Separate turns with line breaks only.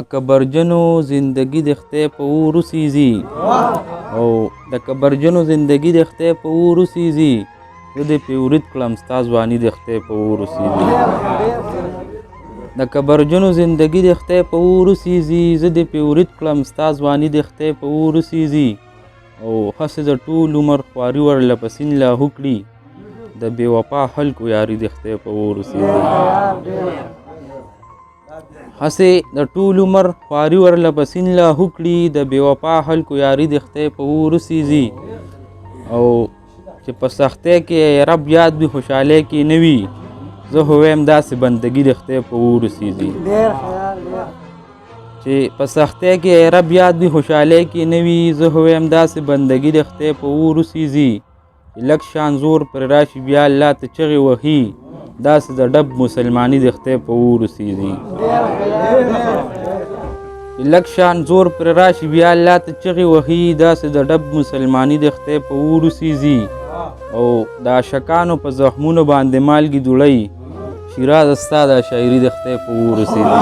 کبرجنو زندگی د خدای په اور وسیزي او د کبرجنو زندگی د خدای په اور وسیزي زه دې پې ورید کړم ستا ځواني د خدای په اور وسیزي د کبرجنو زندگی د خدای په اور وسیزي زه دې پې ورید کړم ستا ځواني د خدای په اور وسیزي او هسې د ټول عمر خواري ورله په سیند لاهو کړي د بې وفا خلکو یاري د خدای په اور وسیزي هسې د ټول عمر خواري ورله په سیند لاهو کړي د بې وفا خلکو یاري د خدای په اور وسیزي او چې په سختۍ کې رب یاد وي خوشحالۍ کې نه وي زه خو وایم داسې بندګي د خدای په اور وسیزي چې په سختۍ کې رب یاد وي خوشحالۍ کې نه وي زه خو وایم داسې بندګي د خدای په اور وسیزي لږ شان زور پر راشي بیا الله ته چغې وهي داسې د ډب مسلماني د خدای په اور وسیزي لږ شان زور پر راشي بیا الله ته چغې وهي داسې د ډب مسلماني د خدای په اور وسیزي او د عاشقانو په زخمونو باندې مالګې دوړی شیراز ستا د شاعري د خدای په اور وسیزي